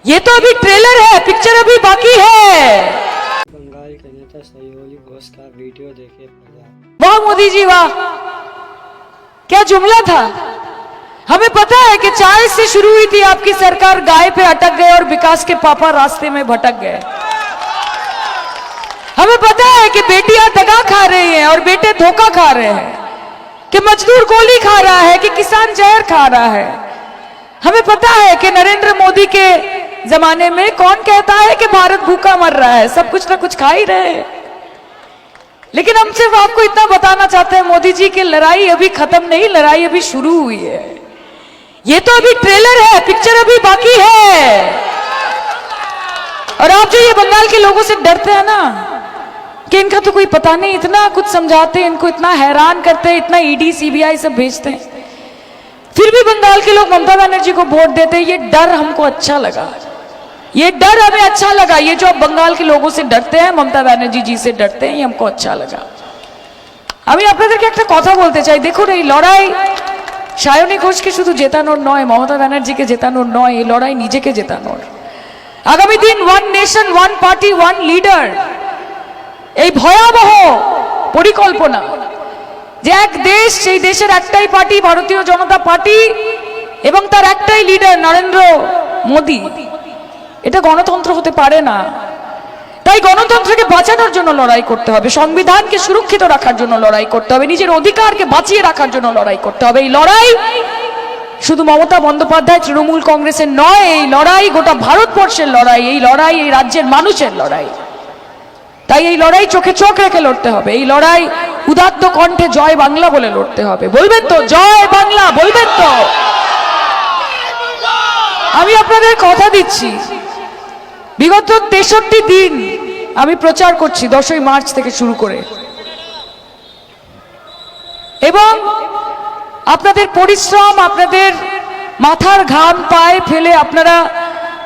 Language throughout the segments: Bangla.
ये तो अभी ट्रेलर है, पिक्चर अभी बाकी है। बंगाल के नेता सयोनी घोष का वीडियो देखे वाह मोदी जी वाह, क्या जुमला था। हमें पता है कि चाय से शुरू हुई थी आपकी सरकार, गाय पे अटक गए और विकास के पापा रास्ते में भटक गए। हमें पता है कि बेटियां दगा खा रही हैं और बेटे धोखा खा रहे हैं, कि मजदूर गोली खा रहा है, कि किसान जहर खा रहा है। हमें पता है कि नरेंद्र मोदी के जमाने में कौन कहता है कि भारत भूखा मर रहा है, सब कुछ ना कुछ खा ही रहे हैं। लेकिन हम सिर्फ आपको इतना बताना चाहते हैं मोदी जी की लड़ाई अभी खत्म नहीं, लड़ाई अभी शुरू हुई है। ये तो अभी ट्रेलर है, पिक्चर अभी बाकी है। और आप जो ये बंगाल के लोगों से डरते हैं ना कि इनका तो कोई पता नहीं, इतना कुछ समझाते हैं, इनको इतना हैरान करते हैं, इतना ईडी सीबीआई सब भेजते हैं, फिर भी बंगाल के लोग ममता बनर्जी को वोट देते हैं। ये डर हमको अच्छा लगा, ये डर हमें अच्छा लगा। ये जो बंगाल के लोगों से डरते हैं, ममता बनर्जी जी से डरते हैं, ये हमको अच्छा लगा। আমি আপনাদেরকে একটা কথা বলতে চাই, দেখুন এই লড়াই সায়নী ঘোষকে শুধু জেতানোর নয়, মমতা ব্যানার্জিকে জেতানোর নয়, এই লড়াই নিজেকে জেতানোর। আগামী দিন one nation one party one leader, এই ভয়াবহ পরিকল্পনা যে এক দেশ, সেই দেশের একটাই পার্টি ভারতীয় জনতা পার্টি এবং তার একটাই লিডার নরেন্দ্র মোদি, এটা গণতন্ত্র হতে পারে না। তাই গণতন্ত্রকে বাঁচানোর জন্য লড়াই করতে হবে, সংবিধানকে সুরক্ষিত রাখার জন্য লড়াই করতে হবে, নিজের অধিকারকে বাঁচিয়ে রাখার জন্য লড়াই করতে হবে। এই লড়াই শুধু মমতা বন্দ্যোপাধ্যায় তৃণমূল কংগ্রেসের নয়, এই লড়াই গোটা ভারতবর্ষের লড়াই, এই লড়াই এই রাজ্যের মানুষের লড়াই। তাই এই লড়াই চোখে চোখ রেখে লড়তে হবে, এই লড়াই উদাত্ত কণ্ঠে জয় বাংলা বলে লড়তে হবে। বলবেন তো জয় বাংলা? বলবেন তো? আমি আপনাদের কথা দিচ্ছি, বিগত 63 দিন আমি প্রচার করছি, 10ই মার্চ থেকে শুরু করে, এবং আপনাদের পরিশ্রম, আপনাদের মাথার ঘাম পায়ে ফেলে আপনারা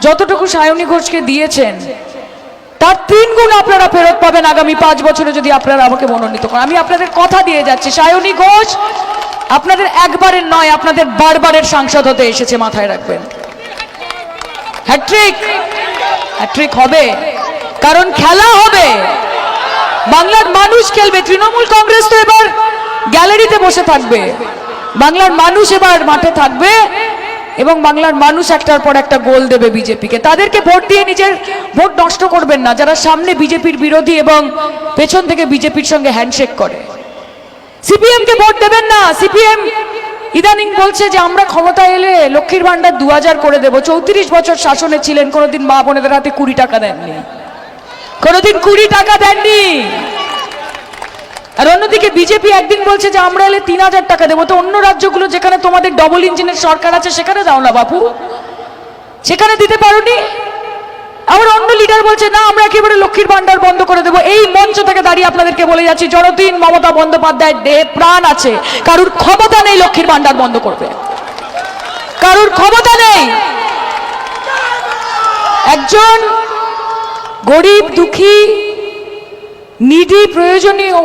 যতটুকু সায়নী ঘোষকে দিয়েছেন তার 3 গুণ আপনারা ফেরত পাবেন আগামী 5 বছরে যদি আপনারা আমাকে মনোনীত করেন। আমি আপনাদের কথা দিয়ে যাচ্ছি, সায়নী ঘোষ আপনাদের একবারের নয়, আপনাদের বারবারের সাংসদ হতে এসেছে, মাথায় রাখবেন। হ্যাট্রিক, হ্যাট্রিক হবে, কারণ খেলা হবে, বাংলার মানুষ খেলবে। তৃণমূল কংগ্রেস তো এবার গ্যালারিতে বসে থাকবে, বাংলার মানুষ এবার মাঠে থাকবে এবং বাংলার মানুষ একটার পর একটা গোল দেবে বিজেপিকে। তাদেরকে ভোট দিয়ে নিজের ভোট নষ্ট করবেন না, যারা সামনে বিজেপির বিরোধী এবং পেছন থেকে বিজেপির সঙ্গে হ্যান্ডশেক করে। সিপিএম কে ভোট দেবেন না। সিপিএম ইদানিং বলছে যে আমরা ক্ষমতা এলে লক্ষ্মীর ভান্ডার 2000 করে দেব। 34 বছর শাসনে ছিলেন, কোনোদিন মা বোনেদের হাতে 20 টাকা দেননি, কোনোদিন 20 টাকা দেননি। আর অন্যদিকে বিজেপি একদিন বলছে যে আমরা এলে 3000 টাকা দেবো। তো অন্য রাজ্যগুলো যেখানে তোমাদের ডবল ইঞ্জিনের সরকার আছে সেখানে দাও না বাপু, সেখানে দিতে পারোনি। আবার অন্য লিডার বলছে না আমরা একেবারে লক্ষ্মীর ভান্ডার বন্ধ করে দেবো। এই মঞ্চ থেকে দাঁড়িয়ে আপনাদেরকে বলে যাচ্ছি, যতদিন মমতা বন্দ্যোপাধ্যায়ের দেহে প্রাণ আছে কারুর ক্ষমতা নেই লক্ষ্মীর ভান্ডার বন্ধ করবে, কারুর ক্ষমতা নেই। একজন গরিব দুঃখী নিডি প্রয়োজনীয়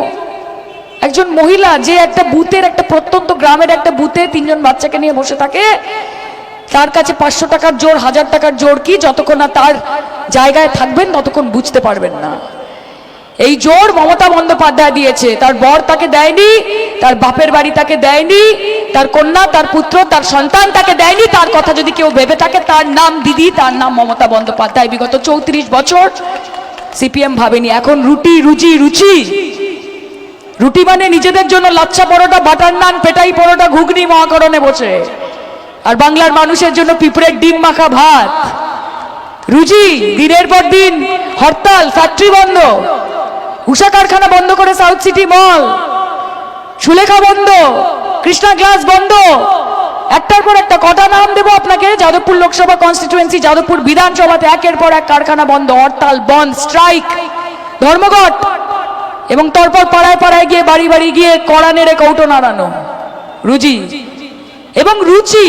একজন মহিলা যে একটা বুথের, একটা প্রত্যন্ত গ্রামের একটা বুথে 3 জন বাচ্চাকে নিয়ে বসে থাকে, তার কাছে 500 টাকার জোর, 1000 টাকার জোর কি, যতক্ষণ না তার জায়গায় থাকবেন ততক্ষণ বুঝতে পারবেন না। এই জোর মমতা বন্দ্যোপাধ্যায় দিয়েছে, তার বর তাকে দেয়নি, তার বাপের বাড়ি তাকে দেয়নি, তার কন্যা, তার পুত্র, তার সন্তান তাকে দেয়নি। তার কথা যদি কেউ ভেবে থাকে, তার নাম দিদি, তার নাম মমতা বন্দ্যোপাধ্যায়। বিগত 34 বছর সিপিএম ভাবেনি। এখন রুটি, রুচি, রুচি, রুটি মানে নিজেদের জন্য লাচ্ছা পরোটা, বাটার নান, পেটাই পরোটা, ঘুগনি মহাকরণে বসে, আর বাংলার মানুষের জন্য পিঁপড়ের ডিম মাখা ভাত। রুজি, দিনের পর দিন হরতাল, ফ্যাক্টরি বন্ধ, উষা কারখানা বন্ধ করে সাউথ সিটি মল, সুলেখা বন্ধ, কৃষ্ণা গ্লাস বন্ধ, একটার পর একটা। কটা নাম দেবো আপনাকে? যাদবপুর লোকসভা কনস্টিটুয়েন্সি, যাদবপুর বিধানসভাতে একের পর এক কারখানা বন্ধ, হরতাল, বন্ধ, স্ট্রাইক, ধর্মঘট, এবং তারপর পাড়ায় পাড়ায় গিয়ে, বাড়ি বাড়ি গিয়ে কড়া নেড়ে কৌটো নাড়ানো। রুজি এবং রুচি,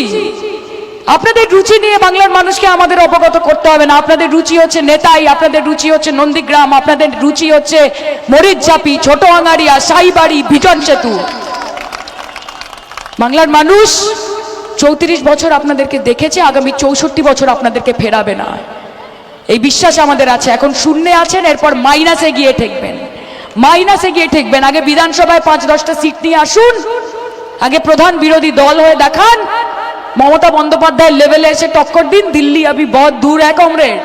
আপনাদের রুচি নিয়ে বাংলার মানুষকে আমাদের অবগত করতে হবে না। আপনাদের রুচি হচ্ছে নেতাই, আপনাদের রুচি হচ্ছে নন্দীগ্রাম, আপনাদের রুচি হচ্ছে মরিচঝাপি, ছোট আঙারিয়া, সাইবাড়ি, ভিজন সেতু। বাংলার মানুষ 34 বছর আপনাদেরকে দেখেছে, আগামী 64 বছর আপনাদেরকে ফেরাবে না। এই বিশ্বাস আমাদের আছে। এখন শূন্যে আছেন, এরপর মাইনাসে গিয়ে ঠেকবেন, মাইনাসে গিয়ে ঠেকবেন। আগে বিধানসভায় 5-10টা সিট নিয়ে আসুন, আগে প্রধান বিরোধী দল হয়ে দেখান, মমতা বন্দ্যোপাধ্যায়ের লেভেলে এসে টক্কর দিন। দিল্লি আবি বহুত দূর है कॉमरेड।